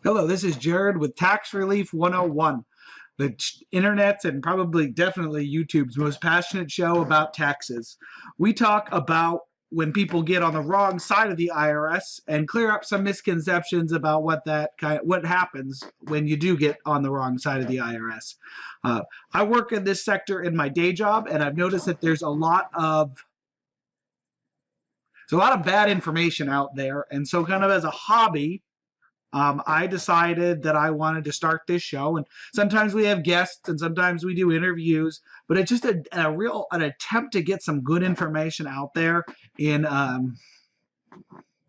Hello, this is Jared with Tax Relief 101, the internet's and probably definitely YouTube's most passionate show about taxes. We talk about when people get on the wrong side of the IRS and clear up some misconceptions about what happens when you do get on the wrong side of the IRS. I work in this sector in my day job, and I've noticed that there's a lot of bad information out there, and so kind of as a hobby, I decided that I wanted to start this show, and sometimes we have guests, and sometimes we do interviews. But it's just an attempt to get some good information out there in an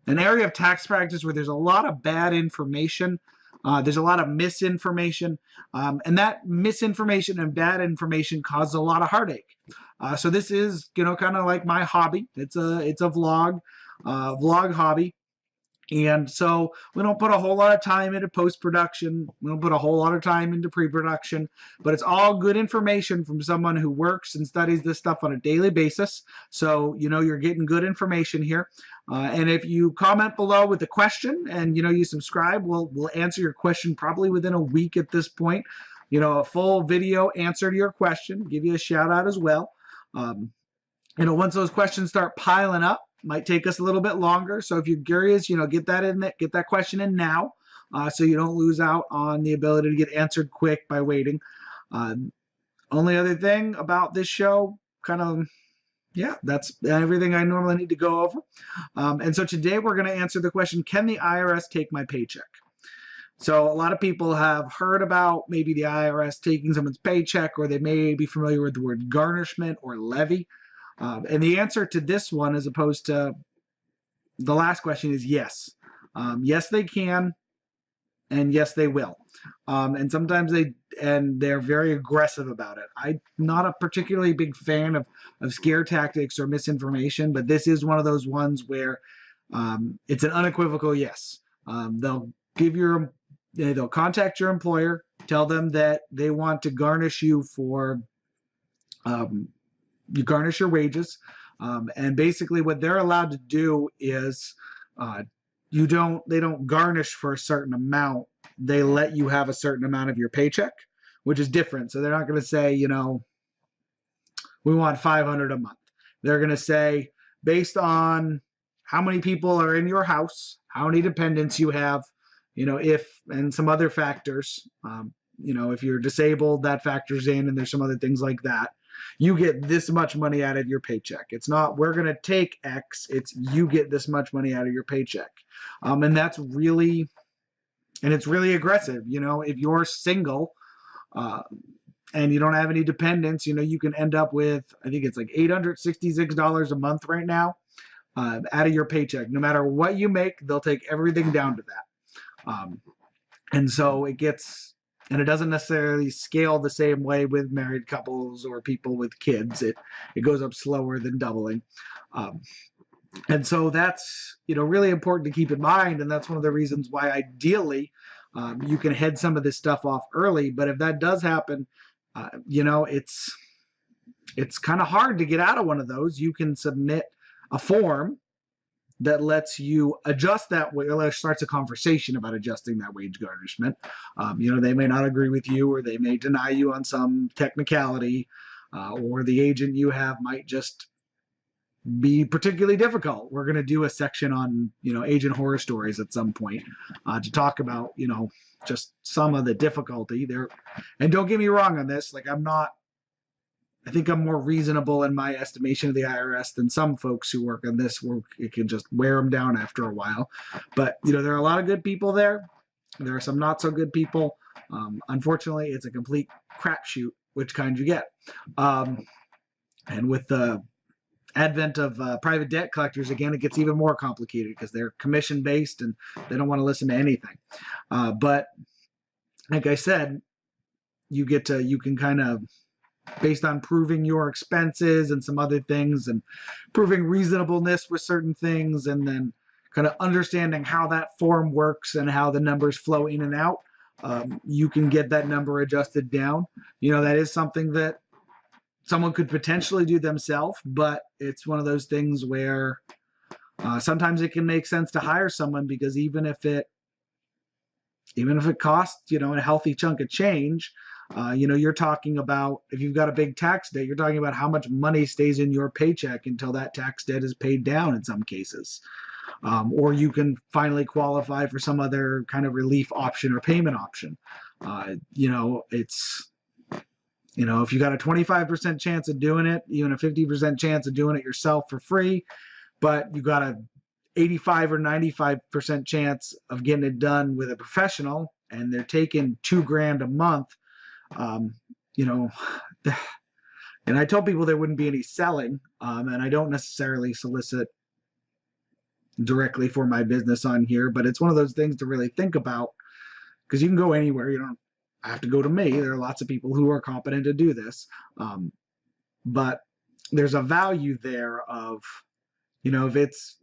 area of tax practice where there's a lot of bad information. There's a lot of misinformation, and that misinformation and bad information causes a lot of heartache. So this is, kind of like my hobby. It's a vlog hobby. And so we don't put a whole lot of time into post-production. We don't put a whole lot of time into pre-production, but it's all good information from someone who works and studies this stuff on a daily basis. So, you're getting good information here. And if you comment below with a question and, you subscribe, we'll answer your question probably within a week at this point. A full video answer to your question, give you a shout out as well. Once those questions start piling up, might take us a little bit longer. So if you're curious, get that question in now, so you don't lose out on the ability to get answered quick by waiting. Only other thing about this show, that's everything I normally need to go over. And so today we're going to answer the question, can the IRS take my paycheck? So a lot of people have heard about maybe the IRS taking someone's paycheck, or they may be familiar with the word garnishment or levy. And the answer to this one, as opposed to the last question, is yes. Yes, they can, and yes, they will. And sometimes they're very aggressive about it. I'm not a particularly big fan of scare tactics or misinformation, but this is one of those ones where it's an unequivocal yes. They'll contact your employer, tell them that they want to garnish you for you garnish your wages, and basically what they're allowed to do is they don't garnish for a certain amount. They let you have a certain amount of your paycheck, which is different. So they're not going to say, we want $500 a month. They're going to say, based on how many people are in your house, how many dependents you have, and some other factors, if you're disabled, that factors in, and there's some other things like that. You get this much money out of your paycheck. It's not, we're going to take X, it's you get this much money out of your paycheck. And it's really aggressive. If you're single and you don't have any dependents, you can end up with, I think it's like $866 a month right now out of your paycheck. No matter what you make, they'll take everything down to that. And so it doesn't necessarily scale the same way with married couples or people with kids. It goes up slower than doubling. And so that's, really important to keep in mind. And that's one of the reasons why ideally you can head some of this stuff off early. But if that does happen, it's kind of hard to get out of one of those. You can submit a form that lets you adjust that way, or starts a conversation about adjusting that wage garnishment. They may not agree with you, or they may deny you on some technicality, or the agent you have might just be particularly difficult. We're going to do a section on, agent horror stories at some point to talk about, just some of the difficulty there. And don't get me wrong on this. I think I'm more reasonable in my estimation of the IRS than some folks who work on this, where it can just wear them down after a while. But, there are a lot of good people there. There are some not so good people. Unfortunately, it's a complete crapshoot which kind you get. And with the advent of private debt collectors, again, it gets even more complicated because they're commission-based and they don't want to listen to anything. But like I said, you can kind of, based on proving your expenses and some other things, and proving reasonableness with certain things, and then kind of understanding how that form works and how the numbers flow in and out, you can get that number adjusted down. That is something that someone could potentially do themselves, but it's one of those things where sometimes it can make sense to hire someone, because even if even if it costs, a healthy chunk of change, you're talking about, if you've got a big tax debt, you're talking about how much money stays in your paycheck until that tax debt is paid down in some cases. Or you can finally qualify for some other kind of relief option or payment option. It's, if you got a 25% chance of doing it, even a 50% chance of doing it yourself for free, but you got a 85 or 95% chance of getting it done with a professional, and they're taking $2,000 a month, and I told people there wouldn't be any selling, and I don't necessarily solicit directly for my business on here, but it's one of those things to really think about, because you can go anywhere. You don't have to go to me. There are lots of people who are competent to do this, but there's a value there of, if it's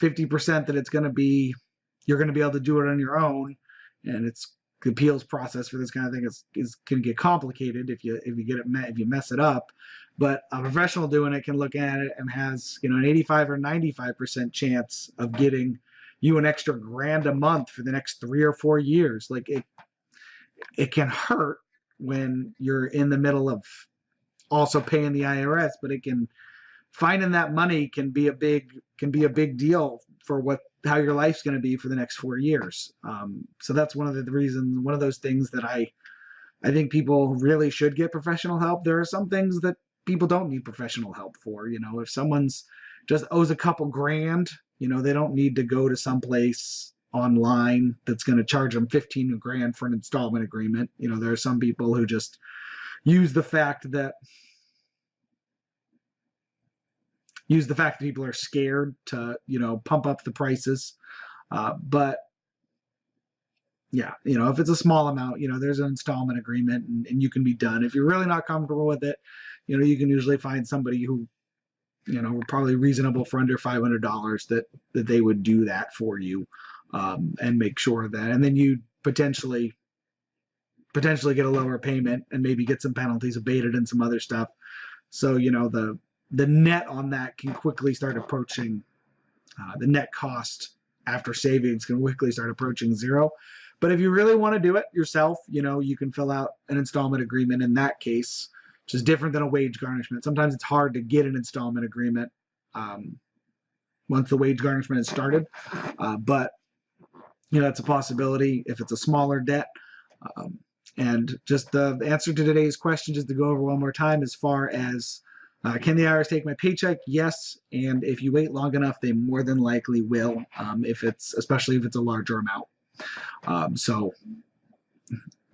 50% that you're going to be able to do it on your own, and the appeals process for this kind of thing is can get complicated if you mess it up. But a professional doing it can look at it and has an 85 or 95% chance of getting you an extra $1,000 a month for the next 3 or 4 years. Like it can hurt when you're in the middle of also paying the IRS, but finding that money can be a big deal for how your life's going to be for the next 4 years. So that's one of the reasons, one of those things that I think people really should get professional help. There are some things that people don't need professional help for. If someone's just owes a couple grand, they don't need to go to someplace online that's going to charge them $15,000 for an installment agreement. There are some people who just use the fact that people are scared to, pump up the prices. But yeah, if it's a small amount, there's an installment agreement and you can be done. If you're really not comfortable with it, you can usually find somebody who, probably reasonable for under $500 that they would do that for you, and make sure that, and then you potentially get a lower payment and maybe get some penalties abated and some other stuff. So, the net on that can quickly start approaching, the net cost after savings can quickly start approaching zero. But if you really want to do it yourself, you can fill out an installment agreement in that case, which is different than a wage garnishment. Sometimes it's hard to get an installment agreement once the wage garnishment is started. But, it's a possibility if it's a smaller debt. And just the answer to today's question, just to go over one more time, as far as can the IRS take my paycheck? Yes, and if you wait long enough, they more than likely will, especially if it's a larger amount. So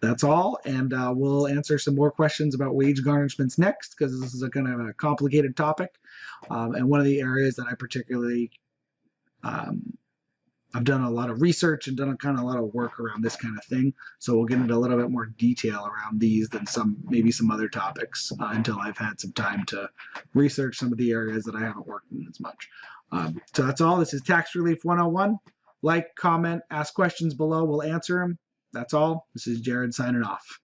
that's all, and we'll answer some more questions about wage garnishments next, because this is a kind of a complicated topic, and one of the areas that I particularly I've done a lot of research and done a lot of work around this kind of thing. So we'll get into a little bit more detail around these than maybe some other topics until I've had some time to research some of the areas that I haven't worked in as much. So that's all. This is Tax Relief 101. Like, comment, ask questions below. We'll answer them. That's all. This is Jared signing off.